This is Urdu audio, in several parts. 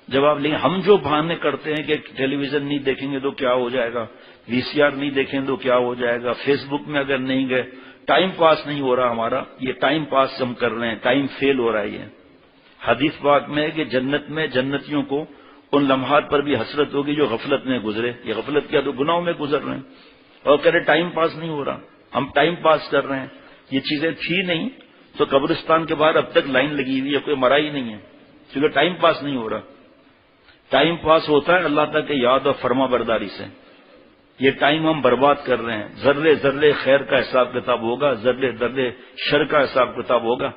جواب لیں ہم جو بہانے کرتے ہیں کہ ٹیلی ویژن نہیں دیکھیں گے تو کیا ہو جائے گا، وی سی آر نہیں دیکھیں تو کیا ہو جائے گا، فیس بک میں اگر نہیں گئے، ٹائم پاس نہیں ہو رہا ہمارا، یہ ٹائم پاس ہم کر رہے ہیں، ٹائم فیل ہو رہا ہے۔ یہ حدیث پاک میں ہے کہ جنت میں جنتیوں کو ان لمحات پر بھی حسرت ہوگی جو غفلت میں گزرے، یہ غفلت کیا تو گناہوں میں گزر رہے ہیں، اور کہہ رہے ٹائم پاس نہیں ہو رہا، ہم ٹائم پاس کر رہے ہیں۔ یہ چیزیں تھی نہیں تو قبرستان کے باہر اب تک لائن لگی ہوئی ہے، کوئی مرا ہی نہیں ہے، کیونکہ ٹائم پاس نہیں ہو رہا۔ ٹائم پاس ہوتا ہے اللہ تعالیٰ کے یاد اور فرما برداری سے۔ یہ ٹائم ہم برباد کر رہے ہیں، ذرے ذرے خیر کا حساب کتاب ہوگا، ذرے ذرے شر کا حساب کتاب ہوگا۔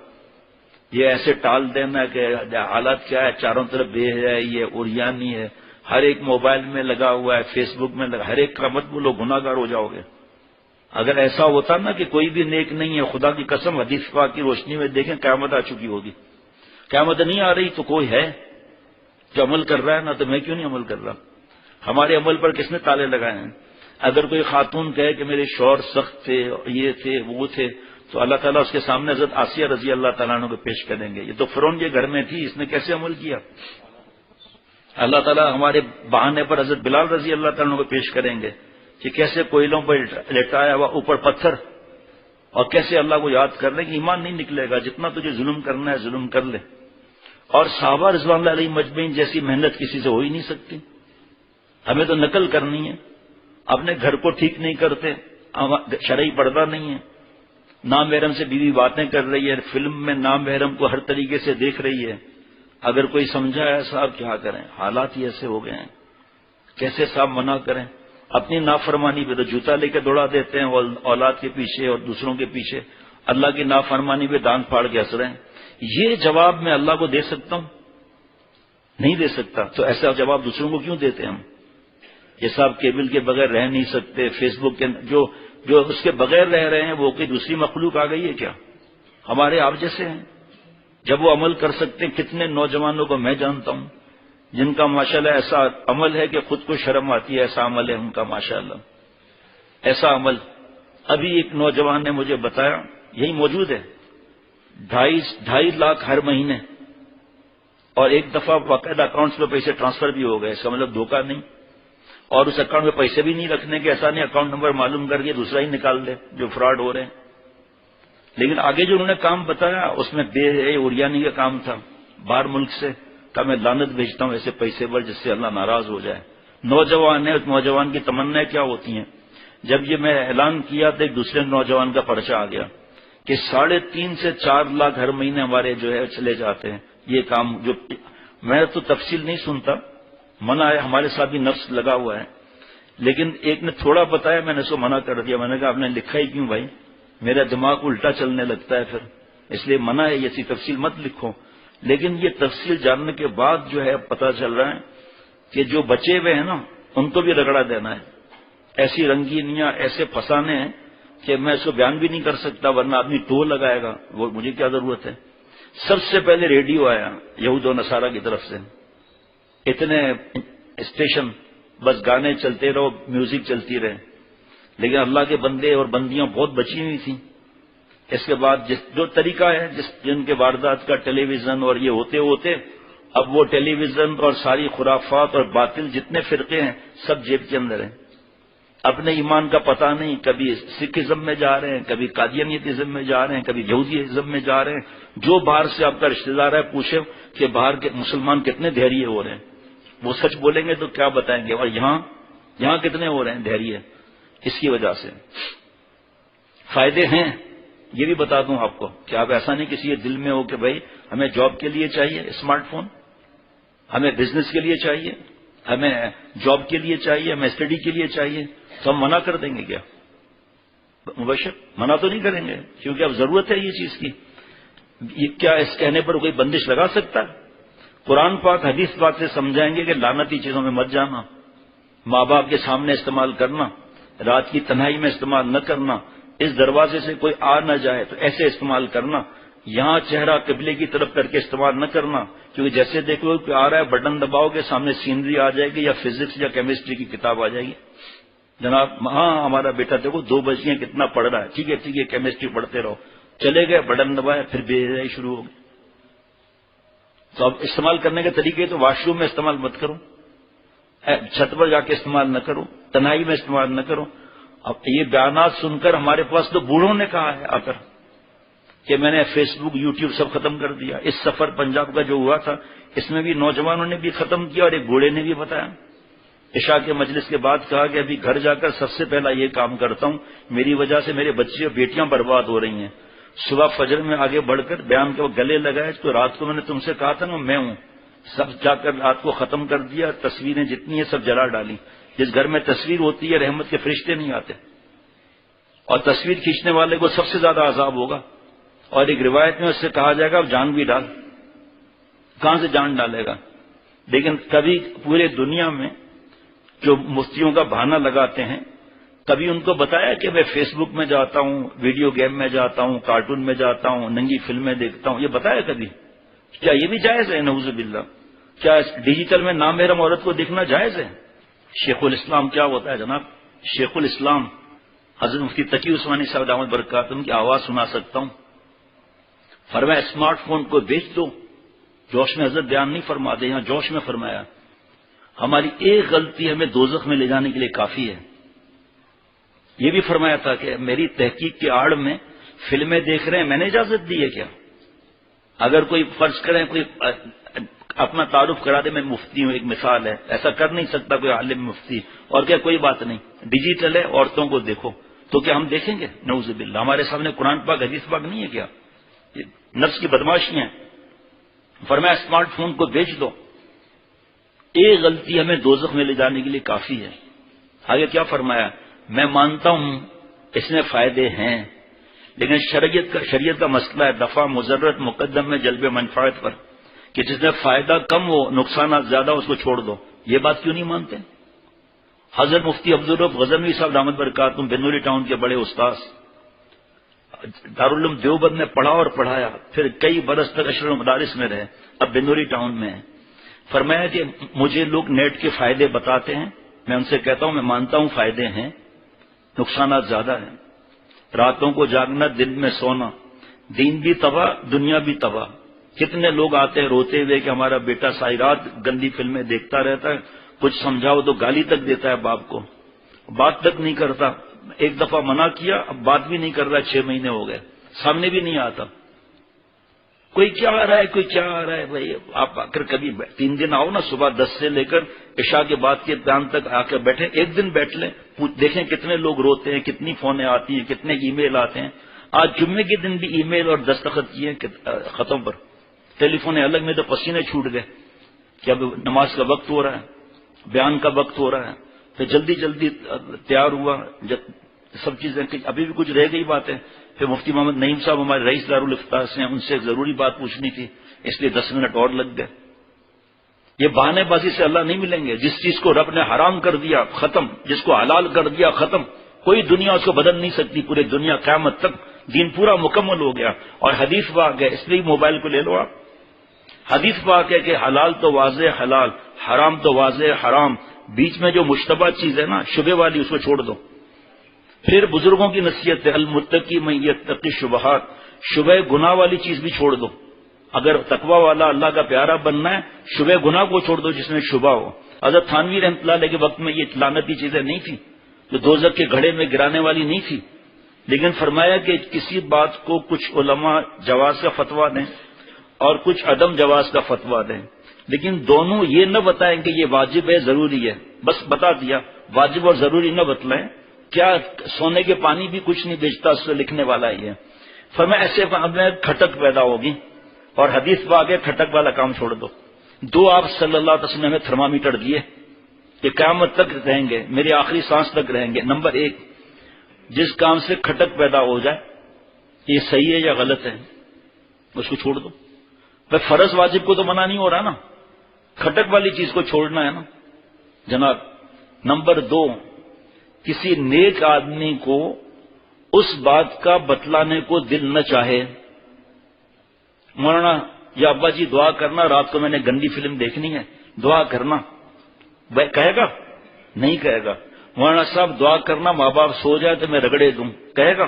یہ ایسے ٹال دینا کہ حالات کیا ہے، چاروں طرف بے ہے، یہ اوریانی ہے، ہر ایک موبائل میں لگا ہوا ہے، فیس بک میں لگا، ہر ایک کا مت بولو گناہ گار ہو جاؤ گے۔ اگر ایسا ہوتا نا کہ کوئی بھی نیک نہیں ہے، خدا کی قسم حدیث پاک کی روشنی میں دیکھیں قیامت آ چکی ہوگی۔ قیامت نہیں آ رہی تو کوئی ہے جو عمل کر رہا ہے نا، تو میں کیوں نہیں عمل کر رہا؟ ہمارے عمل پر کس نے تالے لگائے ہیں؟ اگر کوئی خاتون کہے کہ میرے شوہر سخت تھے، یہ تھے وہ تھے، تو اللہ تعالیٰ اس کے سامنے حضرت آسیہ رضی اللہ تعالیٰ عنہ کو پیش کریں گے، یہ تو فرعون کے گھر میں تھی، اس نے کیسے عمل کیا؟ اللہ تعالیٰ ہمارے بہانے پر حضرت بلال رضی اللہ تعالیٰ عنہ کو پیش کریں گے کہ کیسے کوئلوں پر لٹایا ہوا اوپر پتھر، اور کیسے اللہ کو یاد کر لیں کہ ایمان نہیں نکلے گا، جتنا تجھے ظلم کرنا ہے ظلم کر لے۔ اور صحابہ رضوان اللہ علیہ مجمعین جیسی محنت کسی سے ہو ہی نہیں سکتی۔ ہمیں تو نقل کرنی ہے، اپنے گھر کو ٹھیک نہیں کرتے، شرعی پردہ نہیں ہے، نام محرم سے بیوی باتیں کر رہی ہے، فلم میں نام محرم کو ہر طریقے سے دیکھ رہی ہے۔ اگر کوئی سمجھا ہے صاحب کیا کریں، حالات ہی ایسے ہو گئے ہیں، کیسے صاحب منع کریں؟ اپنی نافرمانی پہ تو جوتا لے کے دوڑا دیتے ہیں، اولاد کے پیچھے اور دوسروں کے پیچھے، اللہ کی نافرمانی پہ دان پھاڑ کے ہنس رہے ہیں۔ یہ جواب میں اللہ کو دے سکتا ہوں؟ نہیں دے سکتا، تو ایسا جواب دوسروں کو کیوں دیتے ہم؟ یہ صاحب کیبل کے بغیر رہ نہیں سکتے، فیس بک کے جو اس کے بغیر رہ رہے ہیں وہ کوئی دوسری مخلوق آ گئی ہے کیا؟ ہمارے آپ جیسے ہیں، جب وہ عمل کر سکتے ہیں۔ کتنے نوجوانوں کو میں جانتا ہوں جن کا ماشاءاللہ ایسا عمل ہے کہ خود کو شرم آتی ہے، ایسا عمل ہے ان کا ماشاءاللہ، ایسا عمل۔ ابھی ایک نوجوان نے مجھے بتایا، یہی موجود ہے، 2.5 لاکھ ہر مہینے، اور ایک دفعہ باقاعدہ اکاؤنٹس میں پیسے ٹرانسفر بھی ہو گئے، اس کا مطلب دھوکہ نہیں، اور اس اکاؤنٹ میں پیسے بھی نہیں رکھنے کے، ایسا نہیں اکاؤنٹ نمبر معلوم کر کے دوسرا ہی نکال دے جو فراڈ ہو رہے ہیں۔ لیکن آگے جو انہوں نے کام بتایا اس میں بے اوریانی کا کام تھا، باہر ملک سے، کہ میں لعنت بھیجتا ہوں ایسے پیسے پر جس سے اللہ ناراض ہو جائے۔ نوجوان ہے، اس نوجوان کی تمنا کیا ہوتی ہیں؟ جب یہ میں اعلان کیا تو ایک دوسرے نوجوان کا پرچہ آ گیا کہ 3.5 سے 4 لاکھ ہر مہینے ہمارے جو ہے چلے جاتے ہیں۔ یہ کام جو میں تو تفصیل نہیں سنتا، منع ہے، ہمارے ساتھ بھی نفس لگا ہوا ہے، لیکن ایک نے تھوڑا بتایا، میں نے اس کو منع کر دیا۔ میں نے کہا آپ نے لکھا ہی کیوں بھائی؟ میرا دماغ الٹا چلنے لگتا ہے پھر، اس لیے منع ہے، یہ سی تفصیل مت لکھو۔ لیکن یہ تفصیل جاننے کے بعد جو ہے پتہ چل رہا ہے کہ جو بچے ہوئے ہیں نا ان کو بھی رگڑا دینا ہے، ایسی رنگینیاں، ایسے پھنسانے ہیں کہ میں اس کو بیان بھی نہیں کر سکتا، ورنہ آدمی ٹو لگائے گا، وہ مجھے کیا ضرورت ہے۔ سب سے پہلے ریڈیو آیا یہود و نصارہ کی طرف سے، اتنے اسٹیشن، بس گانے چلتے رہو، میوزک چلتی رہے، لیکن اللہ کے بندے اور بندیاں بہت بچی ہوئی تھیں۔ اس کے بعد جو طریقہ ہے جن کے واردات کا ٹیلی ویژن اور یہ ہوتے ہوتے اب وہ ٹیلی ویژن اور ساری خرافات اور باطل جتنے فرقے ہیں سب جیب کے اندر ہیں، اپنے ایمان کا پتہ نہیں، کبھی سکھزم میں جا رہے ہیں، کبھی قادیانیتزم میں جا رہے ہیں، کبھی یہودیزم میں جا رہے ہیں۔ جو باہر سے آپ کا رشتہ دار ہے پوچھے کہ باہر کے مسلمان کتنے دھیریے ہو رہے ہیں، وہ سچ بولیں گے تو کیا بتائیں گے، اور یہاں کتنے ہو رہے ہیں دھیریے۔ اس کی وجہ سے فائدے ہیں، یہ بھی بتا دوں آپ کو کہ آپ ایسا نہیں کسی دل میں ہو کہ بھائی ہمیں جاب کے لیے چاہیے اسمارٹ فون، ہمیں بزنس کے لیے چاہیے، ہمیں جاب کے لیے چاہیے، ہمیں اسٹڈی کے لیے چاہیے، تو ہم منع کر دیں گے کیا؟ مبشر منع تو نہیں کریں گے، کیونکہ اب ضرورت ہے یہ چیز کی۔ یہ کیا اس کہنے پر کوئی بندش لگا سکتا ہے؟ قرآن پاک حدیث پاک سے سمجھائیں گے کہ لعنتی چیزوں میں مت جانا، ماں باپ کے سامنے استعمال کرنا، رات کی تنہائی میں استعمال نہ کرنا، اس دروازے سے کوئی آ نہ جائے تو ایسے استعمال کرنا، یہاں چہرہ قبلے کی طرف کر کے استعمال نہ کرنا، کیونکہ جیسے دیکھو کہ آ رہا ہے بٹن دباؤ گے سامنے سینری آ جائے گی یا فزکس یا کیمسٹری کی کتاب آ جائے گی، جناب ہاں ہمارا بیٹا دیکھو 2 بج گئے کتنا پڑھ رہا ہے، ٹھیک ہے کیمسٹری پڑھتے رہو، چلے گئے بٹن دبایا پھر بے حیائی شروع ہو گئی۔ تو اب استعمال کرنے کے طریقے تو واش روم میں استعمال مت کرو، چھت پر جا کے استعمال نہ کرو، تنہائی میں استعمال نہ کرو۔ اب یہ بیانات سن کر ہمارے پاس تو بوڑھوں نے کہا ہے آ کر کہ میں نے فیس بک یوٹیوب سب ختم کر دیا۔ اس سفر پنجاب کا جو ہوا تھا اس میں بھی نوجوانوں نے بھی ختم کیا اور ایک بوڑھے نے بھی بتایا۔ عشاء کے مجلس کے بعد کہا کہ ابھی گھر جا کر سب سے پہلا یہ کام کرتا ہوں، میری وجہ سے میرے بچے اور بیٹیاں برباد ہو رہی ہیں۔ صبح فجر میں آگے بڑھ کر بیان کے وقت گلے لگائے تو رات کو میں نے تم سے کہا تھا نا میں ہوں، سب جا کر رات کو ختم کر دیا، تصویریں جتنی ہیں سب جلا ڈالی۔ جس گھر میں تصویر ہوتی ہے رحمت کے فرشتے نہیں آتے، اور تصویر کھینچنے والے کو سب سے زیادہ عذاب ہوگا۔ اور ایک روایت میں اس سے کہا جائے گا اب جان بھی ڈال، کہاں سے جان ڈالے گا؟ لیکن کبھی پورے دنیا میں جو مفتیوں کا بہانہ لگاتے ہیں، کبھی ان کو بتایا کہ میں فیس بک میں جاتا ہوں، ویڈیو گیم میں جاتا ہوں، کارٹون میں جاتا ہوں، ننگی فلمیں دیکھتا ہوں، یہ بتایا کبھی؟ کیا یہ بھی جائز ہے؟ نعوذ باللہ، کیا ڈیجیٹل میں نامحرم عورت کو دیکھنا جائز ہے؟ شیخ الاسلام کیا ہوتا ہے جناب؟ شیخ الاسلام حضرت مفتی تقی عثمانی صاحب دامت برکاتہ کی آواز سنا سکتا ہوں۔ فرمایا اسمارٹ فون کو بیچ دو، جوش میں حضرت بیان نہیں فرماتے، یہاں جوش میں فرمایا ہماری ایک غلطی ہمیں دوزخ میں لے جانے کے لیے کافی ہے۔ یہ بھی فرمایا تھا کہ میری تحقیق کے آڑ میں فلمیں دیکھ رہے ہیں، میں نے اجازت دی ہے کیا؟ اگر کوئی فرض کریں کوئی اپنا تعارف کرا دے میں مفتی ہوں، ایک مثال ہے، ایسا کر نہیں سکتا کوئی عالم مفتی، اور کیا کوئی بات نہیں، ڈیجیٹل ہے عورتوں کو دیکھو، تو کیا ہم دیکھیں گے؟ نعوذ باللہ، ہمارے سامنے قرآن پاک حدیث پاک نہیں ہے کیا؟ یہ نفس کی بدماشیاں ہیں۔ فرمایا اسمارٹ فون کو بیچ دو، ایک غلطی ہمیں دوزخ میں لے جانے کے لیے کافی ہے۔ آگے کیا فرمایا؟ میں مانتا ہوں اس میں فائدے ہیں، لیکن شریعت کا مسئلہ ہے دفع مضرت مقدم میں جلب منفعت پر، کہ جس میں فائدہ کم ہو نقصانات زیادہ اس کو چھوڑ دو۔ یہ بات کیوں نہیں مانتے؟ حضرت مفتی عبدالرؤف غزنوی صاحب دامت برکاتہ بنوری ٹاؤن کے بڑے استاذ، دارالعلوم دیوبند میں پڑھا اور پڑھایا، پھر کئی برس تک اشرف المدارس میں رہے، اب بنوری ٹاؤن میں ہیں۔ فرمایا کہ مجھے لوگ نیٹ کے فائدے بتاتے ہیں، میں ان سے کہتا ہوں میں مانتا ہوں فائدے ہیں، نقصانات زیادہ ہیں۔ راتوں کو جاگنا، دن میں سونا، دین بھی تباہ دنیا بھی تباہ۔ کتنے لوگ آتے ہیں روتے ہوئے کہ ہمارا بیٹا ساری رات گندی فلمیں دیکھتا رہتا ہے، کچھ سمجھاؤ تو گالی تک دیتا ہے باپ کو، بات تک نہیں کرتا۔ ایک دفعہ منع کیا، اب بات بھی نہیں کر رہا، 6 مہینے ہو گئے، سامنے بھی نہیں آتا۔ کوئی کیا آ رہا ہے، کوئی کیا آ رہا ہے؟ بھائی آپ آ کر کبھی 3 دن آؤ نا، صبح 10 سے لے کر عشاء کے بعد کے بیان تک آ کر بیٹھے، ایک دن بیٹھ لیں، دیکھیں کتنے لوگ روتے ہیں، کتنی فونیں آتی ہیں، کتنے ای میل آتے ہیں۔ آج جمعے کے دن بھی ای میل اور دستخط کیے خطوں پر، ٹیلی فون الگ میں تو پسینے چھوٹ گئے کہ اب نماز کا وقت ہو رہا ہے، بیان کا وقت ہو رہا ہے، پھر جلدی جلدی تیار ہوا، سب چیزیں ابھی بھی کچھ رہ گئی باتیں۔ پھر مفتی محمد نعیم صاحب ہمارے رئیس دارالفتاح سے ہیں، ان سے ایک ضروری بات پوچھنی تھی، اس لیے 10 منٹ اور لگ گئے۔ یہ بہانے بازی سے اللہ نہیں ملیں گے۔ جس چیز کو رب نے حرام کر دیا ختم، جس کو حلال کر دیا ختم، کوئی دنیا اس کو بدل نہیں سکتی، پورے دنیا قیامت تک دین پورا مکمل ہو گیا۔ اور حدیث پاک ہے، اس لیے موبائل کو لے لو آپ، حدیث پاک ہے کہ حلال تو واضح حلال، حرام تو واضح حرام، بیچ میں جو مشتبہ چیز ہے نا شبہ والی، اس کو چھوڑ دو۔ پھر بزرگوں کی نصیحت ہے المتقی من یتقی الشبہات، شبہ گناہ والی چیز بھی چھوڑ دو۔ اگر تقوی والا اللہ کا پیارا بننا ہے، شبہ گناہ کو چھوڑ دو جس میں شبہ ہو۔ حضرت تھانوی رحمۃ اللہ علیہ کے وقت میں یہ لعنتی چیزیں نہیں تھیں، جو دوزخ کے گھڑے میں گرانے والی نہیں تھی، لیکن فرمایا کہ کسی بات کو کچھ علماء جواز کا فتویٰ دیں اور کچھ عدم جواز کا فتویٰ دیں، لیکن دونوں یہ نہ بتائیں کہ یہ واجب ہے ضروری ہے، بس بتا دیا واجب اور ضروری نہ بتلائیں۔ کیا سونے کے پانی بھی کچھ نہیں بیچتا، اس سے لکھنے والا ہی ہے۔ فرمایا ایسے میں کھٹک پیدا ہوگی، اور حدیث پاک ہے کھٹک والا کام چھوڑ دو۔ 2 آپ صلی اللہ علیہ وسلم نے تھرمامیٹر دیے کہ قیامت تک رہیں گے، میری آخری سانس تک رہیں گے۔ نمبر 1، جس کام سے کھٹک پیدا ہو جائے یہ صحیح ہے یا غلط ہے، اس کو چھوڑ دو۔ بھائی فرض واجب کو تو منع نہیں ہو رہا نا، کھٹک والی چیز کو چھوڑنا ہے نا جناب۔ نمبر 2، کسی نیک آدمی کو اس بات کا بتلانے کو دل نہ چاہے، مولانا یا ابا جی دعا کرنا، رات کو میں نے گندی فلم دیکھنی ہے، دعا کرنا، کہے گا؟ نہیں کہے گا۔ مولانا صاحب دعا کرنا، ماں باپ سو جائے تو میں رگڑے دوں، کہے گا؟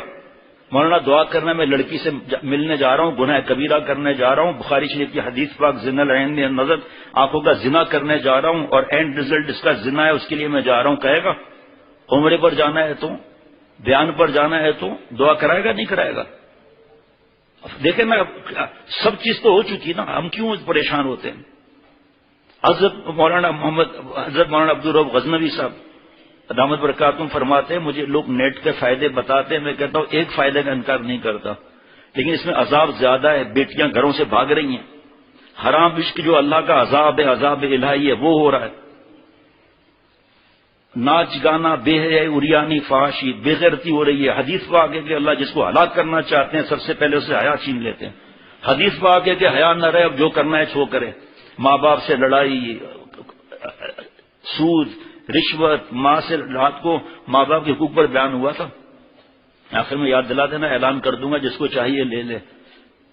مولانا دعا کرنا میں لڑکی سے ملنے جا رہا ہوں، گناہ کبیرہ کرنے جا رہا ہوں، بخاری شریف کی حدیث پاک زنا العین نظر، آنکھوں کا زنا کرنے جا رہا ہوں اور اینڈ رزلٹ اس کا زنا ہے، اس کے لیے میں جا رہا ہوں، کہے گا؟ عمرے پر جانا ہے تو، بیان پر جانا ہے تو دعا کرائے گا نہیں کرائے گا؟ دیکھیں نا، سب چیز تو ہو چکی نا، ہم کیوں پریشان ہوتے ہیں؟ حضرت مولانا عبدالرؤف غزنوی صاحب دامت برکاتہم فرماتے ہیں مجھے لوگ نیٹ کے فائدے بتاتے ہیں، میں کہتا ہوں ایک فائدے کا انکار نہیں کرتا، لیکن اس میں عذاب زیادہ ہے، بیٹیاں گھروں سے بھاگ رہی ہیں، حرام عشق جو اللہ کا عذاب ہے، عذاب الہی ہے، وہ ہو رہا ہے، ناچ گانا بے حیائی اریانی فحاشی بے غیرتی ہو رہی ہے۔ حدیث پاک ہے کہ اللہ جس کو ہلاک کرنا چاہتے ہیں سب سے پہلے اسے حیا چھین لیتے ہیں۔ حدیث پاک ہے کہ حیا نہ رہے، اب جو کرنا ہے چھو کرے، ماں باپ سے لڑائی، سود، رشوت، ماں سے رات کو ماں باپ کے حقوق پر بیان ہوا تھا، آخر میں یاد دلا دینا، اعلان کر دوں گا، جس کو چاہیے لے لے۔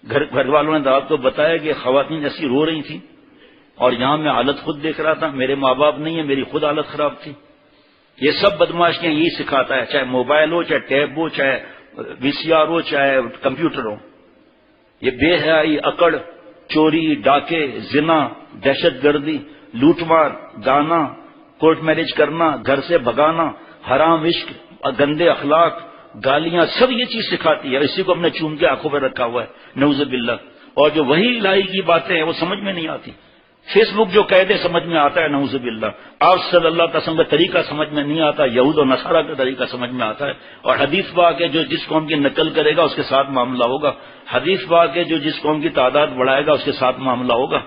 گھر والوں نے رات کو بتایا کہ خواتین ایسی رو رہی تھیں اور یہاں میں حالت خود دیکھ رہا تھا، میرے ماں باپ نہیں ہے، میری خود حالت خراب تھی۔ یہ سب بدماشیاں یہی سکھاتا ہے، چاہے موبائل ہو، چاہے ٹیب ہو، چاہے وی سی آر ہو، چاہے کمپیوٹر ہو۔ یہ بے حیائی، اکڑ، چوری، ڈاکے، زنا، دہشت گردی، لوٹ مار، گانا، کورٹ میرج کرنا، گھر سے بھگانا، حرام عشق، گندے اخلاق، گالیاں، سب یہ چیز سکھاتی ہے۔ اسی کو ہم نے چوم کے آنکھوں پہ رکھا ہوا ہے، نعوذ باللہ۔ اور جو وہی الہی کی باتیں ہیں وہ سمجھ میں نہیں آتی۔ فیس بک جو قید سمجھ میں آتا ہے، نعوذ باللہ۔ آپ صلی اللہ علیہ وسلم کا طریقہ سمجھ میں نہیں آتا، یہود و نصارہ کا طریقہ سمجھ میں آتا ہے۔ اور حدیث پاک ہے جو جس قوم کی نقل کرے گا اس کے ساتھ معاملہ ہوگا، حدیث پاک ہے جو جس قوم کی تعداد بڑھائے گا اس کے ساتھ معاملہ ہوگا۔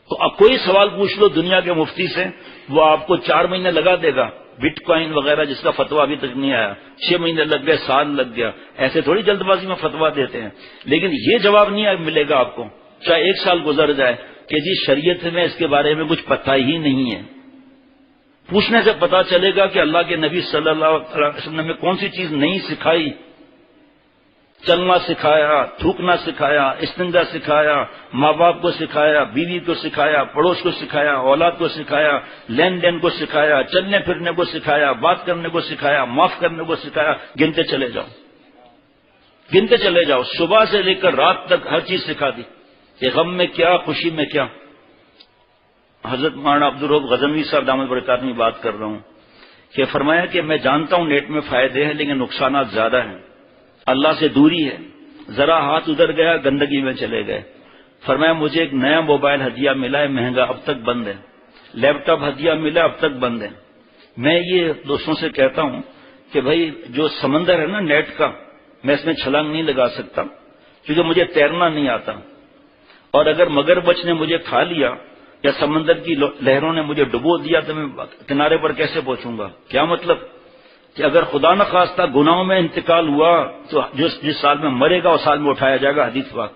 تو اب کوئی سوال پوچھ لو دنیا کے مفتی سے، وہ آپ کو 4 مہینے لگا دے گا، بٹ کوائن وغیرہ جس کا فتویٰ ابھی تک نہیں آیا، 6 مہینے لگ گئے، سال لگ گیا، ایسے تھوڑی جلد بازی میں فتویٰ دیتے ہیں۔ لیکن یہ جواب نہیں ملے گا آپ کو، چاہے 1 سال گزر جائے، کہ جی شریعت میں اس کے بارے میں کچھ پتہ ہی نہیں ہے۔ پوچھنے سے پتا چلے گا کہ اللہ کے نبی صلی اللہ علیہ وسلم نے کون سی چیز نہیں سکھائی، چلنا سکھایا، تھوکنا سکھایا، استنجا سکھایا، ماں باپ کو سکھایا، بیوی کو سکھایا، پڑوس کو سکھایا، اولاد کو سکھایا، لین دین کو سکھایا، چلنے پھرنے کو سکھایا، بات کرنے کو سکھایا، معاف کرنے کو سکھایا، گنتے چلے جاؤ، گنتے چلے جاؤ، صبح سے لے کر رات تک ہر چیز سکھا دی، کہ غم میں کیا، خوشی میں کیا۔ حضرت مولانا عبدالرؤف غزنوی صاحب دامت برکاتہم میں بات کر رہا ہوں کہ فرمایا کہ میں جانتا ہوں نیٹ میں فائدے ہیں لیکن نقصانات زیادہ ہیں، اللہ سے دوری ہے، ذرا ہاتھ ادھر گیا گندگی میں چلے گئے۔ فرمایا مجھے ایک نیا موبائل ہدیہ ملا ہے، مہنگا، اب تک بند ہے، لیپ ٹاپ ہدیہ ملا، اب تک بند ہے۔ میں یہ دوستوں سے کہتا ہوں کہ بھائی جو سمندر ہے نا نیٹ کا، میں اس میں چھلانگ نہیں لگا سکتا کیونکہ مجھے تیرنا نہیں آتا، اور اگر مگرمچھ نے مجھے کھا لیا یا سمندر کی لہروں نے مجھے ڈبو دیا تو میں کنارے پر کیسے پہنچوں گا؟ کیا مطلب کہ اگر خدا نخواستہ گناہوں میں انتقال ہوا تو جس سال میں مرے گا اس سال میں اٹھایا جائے گا، حدیث پاک۔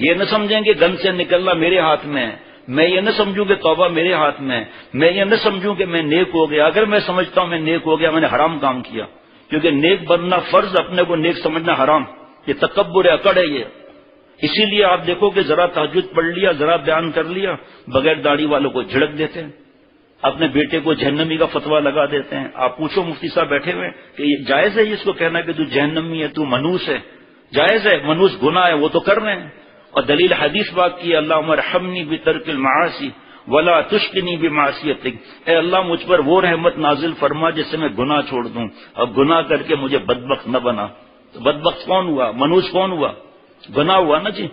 یہ نہ سمجھیں کہ گن سے نکلنا میرے ہاتھ میں ہے، میں یہ نہ سمجھوں کہ توبہ میرے ہاتھ میں ہے، میں یہ نہ سمجھوں کہ میں نیک ہو گیا۔ اگر میں سمجھتا ہوں میں نیک ہو گیا، میں نے حرام کام کیا، کیونکہ نیک بننا فرض، اپنے کو نیک سمجھنا حرام، یہ تکبر ہے، اکڑ ہے یہ۔ اسی لیے آپ دیکھو کہ ذرا تہجد پڑھ لیا، ذرا بیان کر لیا، بغیر داڑھی والوں کو جھڑک دیتے ہیں، اپنے بیٹے کو جہنمی کا فتویٰ لگا دیتے ہیں۔ آپ پوچھو مفتی صاحب بیٹھے ہوئے کہ یہ جائز ہے اس کو کہنا کہ تو جہنمی ہے، تو منوس ہے؟ جائز ہے، منوس گناہ ہے، وہ تو کر رہے ہیں۔ اور دلیل حدیث بات کی، اللہم ارحمنی بترک المعاصی ولا تشقنی بمعصیتک، اے اللہ مجھ پر وہ رحمت نازل فرما جس سے میں گناہ چھوڑ دوں، اب گناہ کر کے مجھے بدبخت نہ بنا۔ تو بدبخت کون ہوا؟ منوس کون ہوا؟ گناہ ہوا نا جی۔